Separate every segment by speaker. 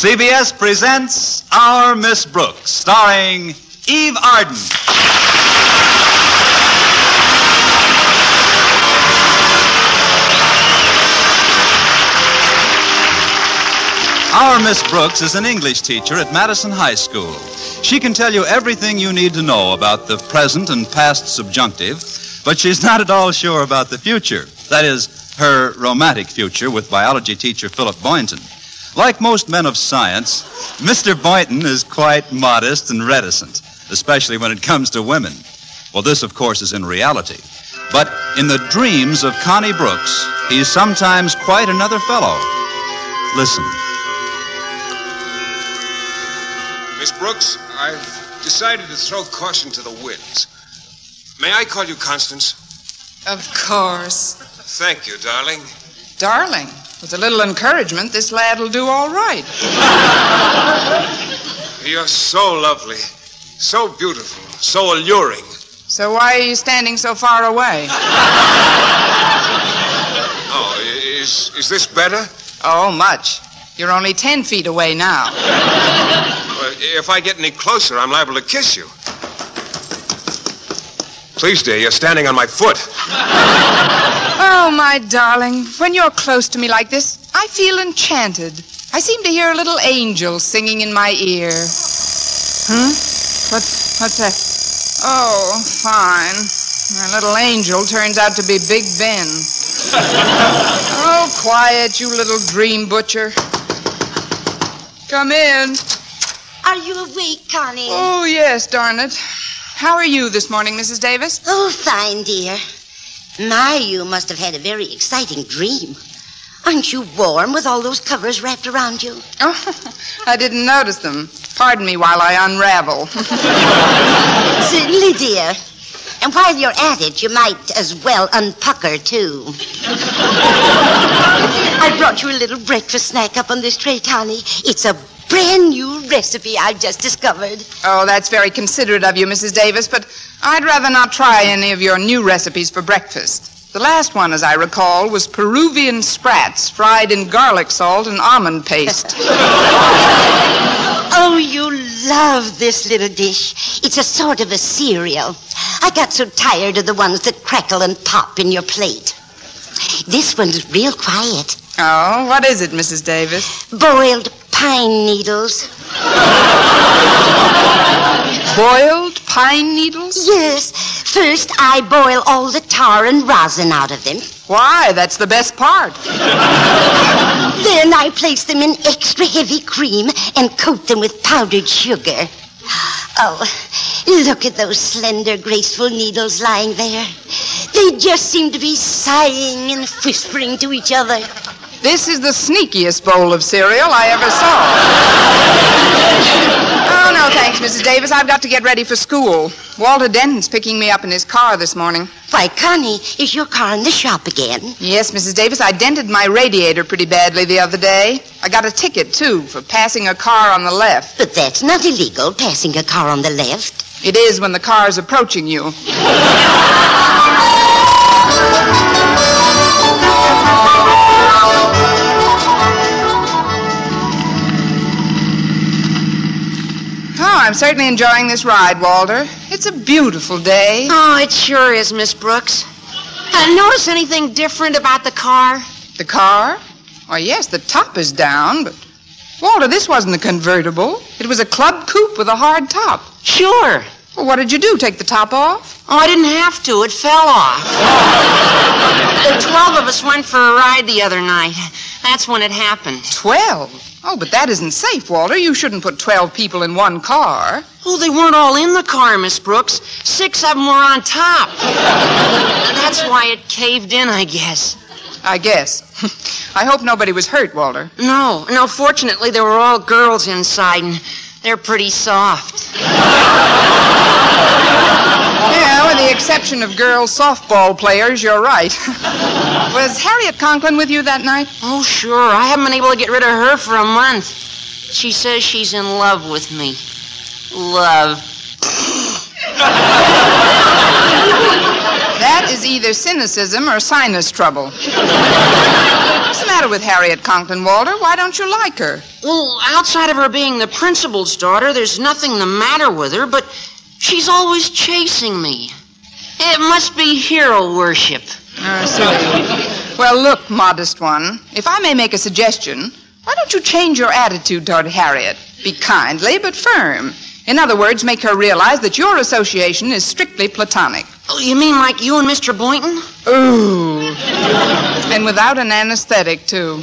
Speaker 1: CBS presents Our Miss Brooks, starring Eve Arden. Our Miss Brooks is an English teacher at Madison High School. She can tell you everything you need to know about the present and past subjunctive, but she's not at all sure about the future. That is, her romantic future with biology teacher Philip Boynton. Like most men of science, Mr. Boynton is quite modest and reticent, especially when it comes to women. Well, this, of course, is in reality. But in the dreams of Connie Brooks, he's sometimes quite another fellow. Listen.
Speaker 2: Miss Brooks, I've decided to throw caution to the winds. May I call you Constance?
Speaker 3: Of course.
Speaker 2: Thank you, darling.
Speaker 3: Darling, with a little encouragement, this lad will do all right.
Speaker 2: You're so lovely, so beautiful, so alluring.
Speaker 3: So why are you standing so far away?
Speaker 2: Oh, is this better?
Speaker 3: Oh, much. You're only 10 feet away now.
Speaker 2: If I get any closer, I'm liable to kiss you. Please, dear, you're standing on my foot.
Speaker 3: Oh, my darling, when you're close to me like this, I feel enchanted. I seem to hear a little angel singing in my ear. What's that? Oh, fine. My little angel turns out to be Big Ben. Oh, quiet, you little dream butcher. Come in.
Speaker 4: Are you awake, Connie?
Speaker 3: Oh, yes, darn it. How are you this morning, Mrs. Davis?
Speaker 4: Oh, fine, dear. My, you must have had a very exciting dream. Aren't you warm with all those covers wrapped around you?
Speaker 3: Oh, I didn't notice them. Pardon me while I unravel.
Speaker 4: Certainly, dear. And while you're at it, you might as well unpucker, too. I brought you a little breakfast snack up on this tray, Connie. It's a brand new recipe I've just discovered.
Speaker 3: Oh, that's very considerate of you, Mrs. Davis, but I'd rather not try any of your new recipes for breakfast. The last one, as I recall, was Peruvian sprats fried in garlic salt and almond paste.
Speaker 4: Oh, you love this little dish. It's a sort of a cereal. I got so tired of the ones that crackle and pop in your plate. This one's real quiet.
Speaker 3: Oh, what is it, Mrs. Davis?
Speaker 4: Boiled pine needles.
Speaker 3: Boiled pine needles?
Speaker 4: Yes. First, I boil all the tar and rosin out of them.
Speaker 3: Why? That's the best part.
Speaker 4: Then I place them in extra heavy cream and coat them with powdered sugar. Oh, look at those slender, graceful needles lying there. They just seem to be sighing and whispering to each other.
Speaker 3: This is the sneakiest bowl of cereal I ever saw. Oh, no, thanks, Mrs. Davis. I've got to get ready for school. Walter Denton's picking me up in his car this morning.
Speaker 4: Why, Connie, is your car in the shop again?
Speaker 3: Yes, Mrs. Davis. I dented my radiator pretty badly the other day. I got a ticket, too, for passing a car on the left.
Speaker 4: But that's not illegal, passing a car on the left.
Speaker 3: It is when the car's approaching you. I'm certainly enjoying this ride, Walter. It's a beautiful day.
Speaker 5: Oh, it sure is, Miss Brooks. Notice anything different about the car?
Speaker 3: The car? Why, yes, the top is down, but... Walter, this wasn't a convertible. It was a club coupe with a hard top.
Speaker 5: Sure.
Speaker 3: Well, what did you do, take the top off?
Speaker 5: Oh, I didn't have to. It fell off. The 12 of us went for a ride the other night. That's when it happened.
Speaker 3: 12? Oh, but that isn't safe, Walter. You shouldn't put 12 people in one car.
Speaker 5: Oh, they weren't all in the car, Miss Brooks. 6 of them were on top. That's why it caved in, I guess.
Speaker 3: I guess. I hope nobody was hurt, Walter.
Speaker 5: No, fortunately, there were all girls inside, and they're pretty soft.
Speaker 3: Yeah, with the exception of girl softball players, you're right. Was Harriet Conklin with you that night?
Speaker 5: Oh, sure. I haven't been able to get rid of her for a month. She says she's in love with me. Love.
Speaker 3: That is either cynicism or sinus trouble. What's the matter matter with Harriet Conklin, Walter? Why don't you like her?
Speaker 5: Well, outside of her being the principal's daughter, there's nothing the matter with her, but she's always chasing me. It must be hero worship.
Speaker 3: Silly. Well, look, modest one, if I may make a suggestion, why don't you change your attitude toward Harriet? Be kindly but firm. In other words, make her realize that your association is strictly platonic.
Speaker 5: Oh, you mean like you and Mr. Boynton?
Speaker 3: Ooh. And without an anesthetic, too.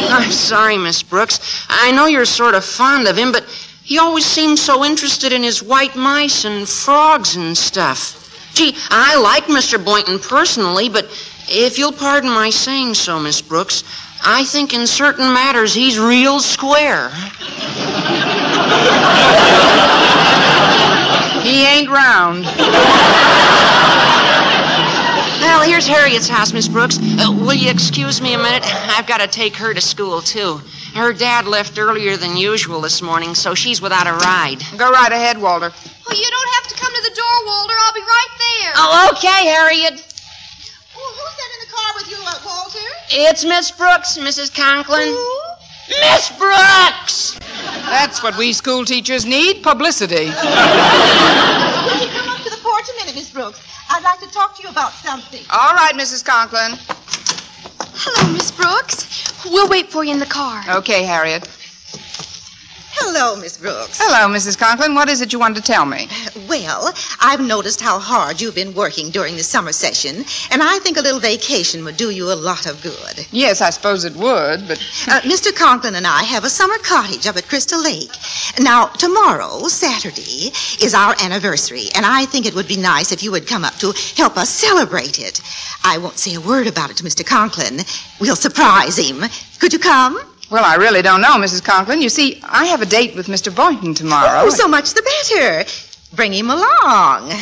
Speaker 5: I'm sorry, Miss Brooks. I know you're sort of fond of him, but he always seems so interested in his white mice and frogs and stuff. Gee, I like Mr. Boynton personally, but if you'll pardon my saying so, Miss Brooks, I think in certain matters he's real square.
Speaker 3: He ain't round.
Speaker 5: Well, here's Harriet's house, Miss Brooks. Will you excuse me a minute? I've got to take her to school, too. Her dad left earlier than usual this morning, so she's without a ride.
Speaker 3: Go right ahead, Walter.
Speaker 6: Oh, you don't have to come to the door, Walter. I'll be right there.
Speaker 5: Oh, okay, Harriet.
Speaker 6: Oh, who's that in the car with you, Walter?
Speaker 5: It's Miss Brooks, Mrs. Conklin.
Speaker 6: Who?
Speaker 5: Miss Brooks!
Speaker 3: That's what we school teachers need, publicity.
Speaker 6: Will you come up to the porch a minute, Miss Brooks? I'd like to talk to you about something.
Speaker 3: All right, Mrs. Conklin.
Speaker 6: Hello, Miss Brooks. We'll wait for you in the car.
Speaker 3: Okay, Harriet.
Speaker 7: Hello, Miss Brooks.
Speaker 3: Hello, Mrs. Conklin. What is it you wanted to tell me?
Speaker 7: Well, I've noticed how hard you've been working during the summer session, and I think a little vacation would do you a lot of good.
Speaker 3: Yes, I suppose it would, but...
Speaker 7: Mr. Conklin and I have a summer cottage up at Crystal Lake. Now, tomorrow, Saturday, is our anniversary, and I think it would be nice if you would come up to help us celebrate it. I won't say a word about it to Mr. Conklin. We'll surprise him. Could you come?
Speaker 3: Well, I really don't know, Mrs. Conklin. You see, I have a date with Mr. Boynton tomorrow.
Speaker 7: Oh, so much the better. Bring him along.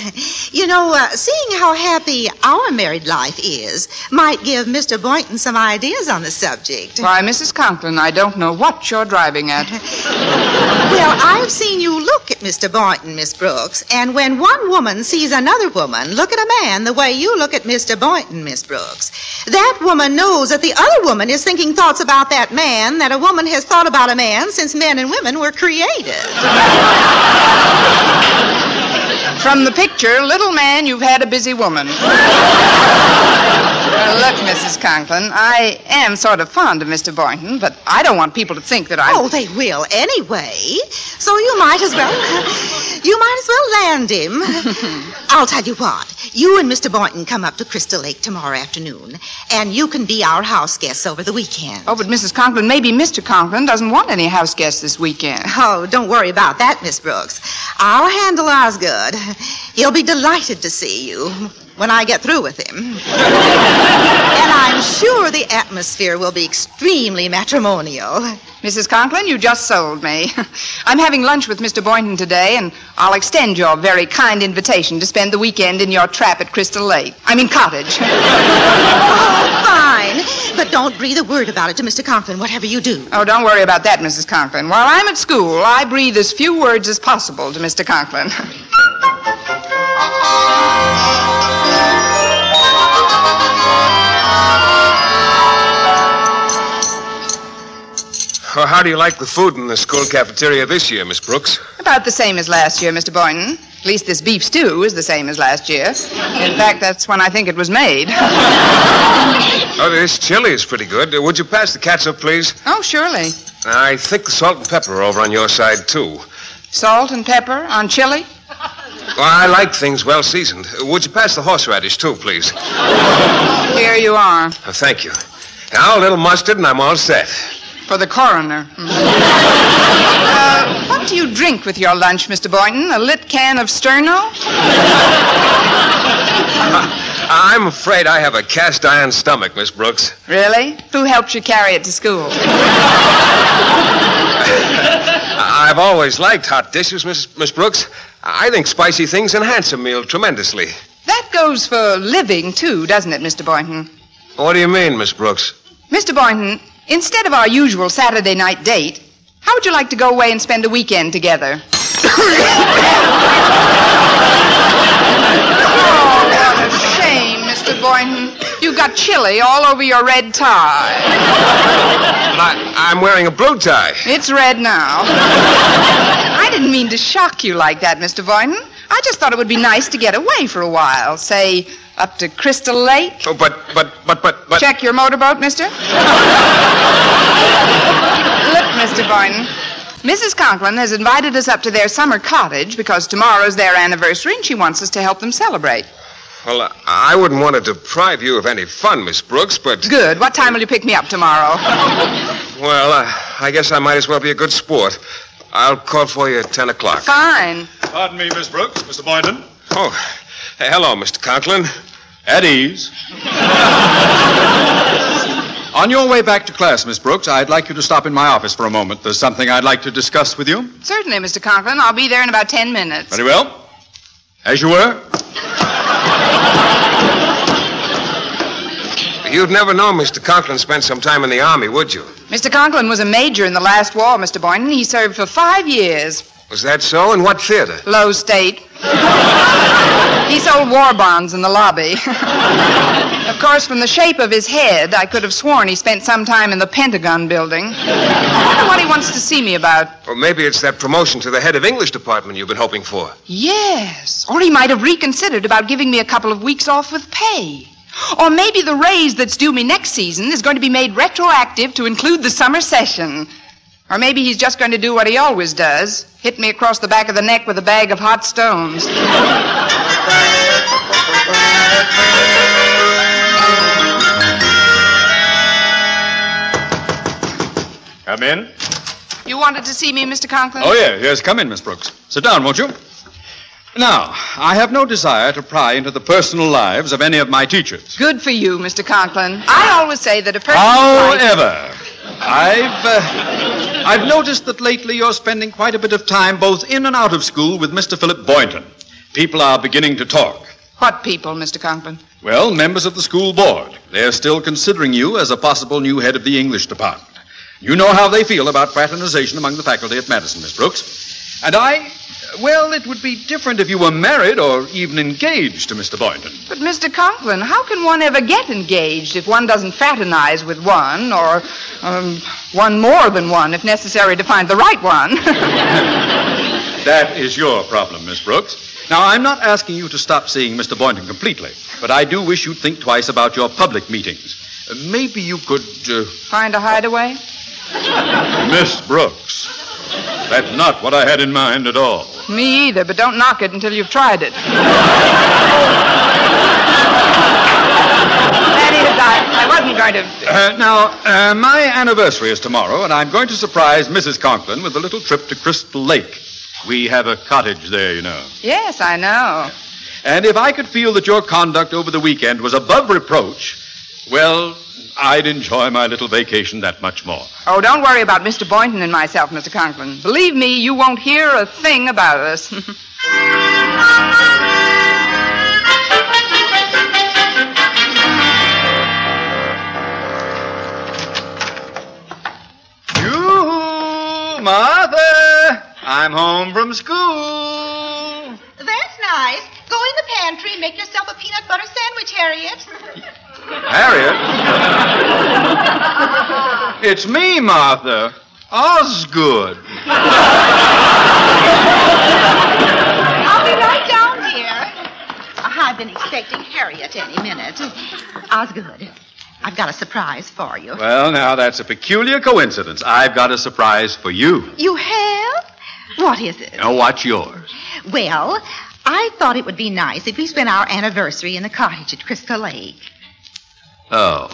Speaker 7: You know, seeing how happy our married life is might give Mr. Boynton some ideas on the subject.
Speaker 3: Why, Mrs. Conklin, I don't know what you're driving at.
Speaker 7: Well, I've seen you look at Mr. Boynton, Miss Brooks, and when one woman sees another woman look at a man the way you look at Mr. Boynton, Miss Brooks, that woman knows that the other woman is thinking thoughts about that man that a woman has thought about a man since men and women were created.
Speaker 3: From the picture, little man, you've had a busy woman. Look, Mrs. Conklin, I am sort of fond of Mr. Boynton, but I don't want people to think that I'm...
Speaker 7: Oh, they will anyway. So you might as well land him. I'll tell you what. You and Mr. Boynton come up to Crystal Lake tomorrow afternoon, and you can be our house guests over the weekend.
Speaker 3: Oh, but Mrs. Conklin, maybe Mr. Conklin doesn't want any house guests this weekend.
Speaker 7: Oh, don't worry about that, Miss Brooks. I'll handle Osgood. He'll be delighted to see you when I get through with him. And I'm sure the atmosphere will be extremely matrimonial.
Speaker 3: Mrs. Conklin, you just sold me. I'm having lunch with Mr. Boynton today, and I'll extend your very kind invitation to spend the weekend in your trap at Crystal Lake. Cottage.
Speaker 7: Oh, fine. But don't breathe a word about it to Mr. Conklin, whatever you do.
Speaker 3: Oh, don't worry about that, Mrs. Conklin. While I'm at school, I breathe as few words as possible to Mr. Conklin.
Speaker 2: Well, how do you like the food in the school cafeteria this year, Miss Brooks?
Speaker 3: About the same as last year, Mr. Boynton. At least this beef stew is the same as last year. In fact, that's when I think it was made.
Speaker 2: Oh, this chili is pretty good. Would you pass the catsup, please?
Speaker 3: Oh, surely.
Speaker 2: I think the salt and pepper are over on your side, too.
Speaker 3: Salt and pepper on chili?
Speaker 2: Well, I like things well seasoned. Would you pass the horseradish, too, please?
Speaker 3: Here you are.
Speaker 2: Oh, thank you. Now, a little mustard, and I'm all set.
Speaker 3: For the coroner. What do you drink with your lunch, Mr. Boynton? A lit can of Sterno?
Speaker 2: I'm afraid I have a cast iron stomach, Miss Brooks.
Speaker 3: Really? Who helped you carry it to school?
Speaker 2: I've always liked hot dishes, Miss Brooks. I think spicy things enhance a meal tremendously.
Speaker 3: That goes for living, too, doesn't it, Mr. Boynton?
Speaker 2: What do you mean, Miss Brooks?
Speaker 3: Mr. Boynton, instead of our usual Saturday night date, how would you like to go away and spend a weekend together? Oh, what a shame, Mr. Mr. Boynton. You've got chili all over your red tie.
Speaker 2: But I'm wearing a blue tie.
Speaker 3: It's red now. I didn't mean to shock you like that, Mr. Boynton. I just thought it would be nice to get away for a while. Say, up to Crystal Lake.
Speaker 2: Oh, but...
Speaker 3: Check your motorboat, mister. Look, Mr. Boynton. Mrs. Conklin has invited us up to their summer cottage because tomorrow's their anniversary and she wants us to help them celebrate.
Speaker 2: Well, I wouldn't want to deprive you of any fun, Miss Brooks, but...
Speaker 3: Good. What time will you pick me up tomorrow?
Speaker 2: Well, I guess I might as well be a good sport. I'll call for you at 10 o'clock.
Speaker 3: Fine.
Speaker 8: Pardon me, Miss Brooks. Mr. Boynton.
Speaker 2: Oh, hey, hello, Mr. Conklin.
Speaker 8: At ease. On your way back to class, Miss Brooks, I'd like you to stop in my office for a moment. There's something I'd like to discuss with you.
Speaker 3: Certainly, Mr. Conklin. I'll be there in about 10 minutes.
Speaker 8: Very well. As you were.
Speaker 2: You'd never know Mr. Conklin spent some time in the Army, would you?
Speaker 3: Mr. Conklin was a major in the last war, Mr. Boynton. He served for 5 years.
Speaker 2: Was that so? In what theater?
Speaker 3: Low State. He sold war bonds in the lobby. Of course, from the shape of his head, I could have sworn he spent some time in the Pentagon building. I wonder what he wants to see me about.
Speaker 2: Or maybe it's that promotion to the head of English department you've been hoping for.
Speaker 3: Yes. Or he might have reconsidered about giving me a couple of weeks off with pay. Or maybe the raise that's due me next season is going to be made retroactive to include the summer session. Or maybe he's just going to do what he always does, hit me across the back of the neck with a bag of hot stones.
Speaker 8: Come in.
Speaker 3: You wanted to see me, Mr. Conklin?
Speaker 8: Oh, yes. Come in, Miss Brooks. Sit down, won't you? Now, I have no desire to pry into the personal lives of any of my teachers.
Speaker 3: Good for you, Mr. Conklin. I always say that a person...
Speaker 8: However, I've noticed that lately you're spending quite a bit of time both in and out of school with Mr. Philip Boynton. People are beginning to talk.
Speaker 3: What people, Mr. Conklin?
Speaker 8: Well, members of the school board. They're still considering you as a possible new head of the English department. You know how they feel about fraternization among the faculty at Madison, Miss Brooks. And well, it would be different if you were married or even engaged to Mr. Boynton.
Speaker 3: But, Mr. Conklin, how can one ever get engaged if one doesn't fraternize with one, or one more than one, if necessary, to find the right one?
Speaker 8: That is your problem, Miss Brooks. Now, I'm not asking you to stop seeing Mr. Boynton completely, but I do wish you'd think twice about your public meetings. Maybe you could...
Speaker 3: Find a hideaway?
Speaker 8: Miss Brooks, that's not what I had in mind at all.
Speaker 3: Me either, but don't knock it until you've tried it. That is, I wasn't going to...
Speaker 8: My anniversary is tomorrow, and I'm going to surprise Mrs. Conklin with a little trip to Crystal Lake. We have a cottage there, you know.
Speaker 3: Yes, I know.
Speaker 8: And if I could feel that your conduct over the weekend was above reproach, well, I'd enjoy my little vacation that much more.
Speaker 3: Oh, don't worry about Mr. Boynton and myself, Mr. Conklin. Believe me, you won't hear a thing about us.
Speaker 8: You, Martha, I'm home from school.
Speaker 6: That's nice. Go in the pantry and make yourself a peanut butter sandwich, Harriet.
Speaker 8: Harriet? It's me, Martha. Osgood.
Speaker 6: I'll be right down, dear. I've been expecting Harriet any minute. Osgood, I've got a surprise for you.
Speaker 8: Well, now, that's a peculiar coincidence. I've got a surprise for you.
Speaker 6: You have? What is it?
Speaker 8: Now, what's yours?
Speaker 6: Well, I thought it would be nice if we spent our anniversary in the cottage at Crystal Lake.
Speaker 8: Oh.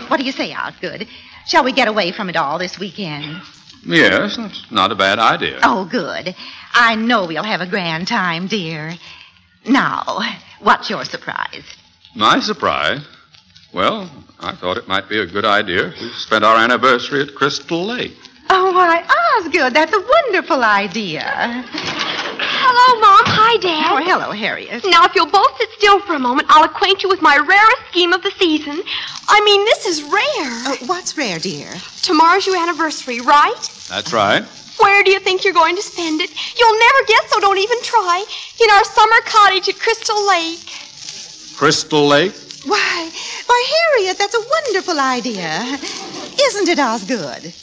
Speaker 6: What do you say, Osgood? Shall we get away from it all this weekend?
Speaker 8: Yes, that's not a bad idea.
Speaker 6: Oh, good. I know we'll have a grand time, dear. Now, what's your surprise?
Speaker 8: My surprise? Well, I thought it might be a good idea if we spent our anniversary at Crystal Lake.
Speaker 6: Oh, why, Osgood, that's a wonderful idea.
Speaker 9: Hello, Mom. Hi, Dad.
Speaker 6: Oh, hello, Harriet.
Speaker 9: Now, if you'll both sit still for a moment, I'll acquaint you with my rarest scheme of the season. I mean, this is rare.
Speaker 6: What's rare, dear?
Speaker 9: Tomorrow's your anniversary, right?
Speaker 8: That's right.
Speaker 9: Where do you think you're going to spend it? You'll never guess, so don't even try. In our summer cottage at Crystal Lake.
Speaker 8: Crystal Lake?
Speaker 7: Why, Harriet, that's a wonderful idea. Isn't it, Osgood?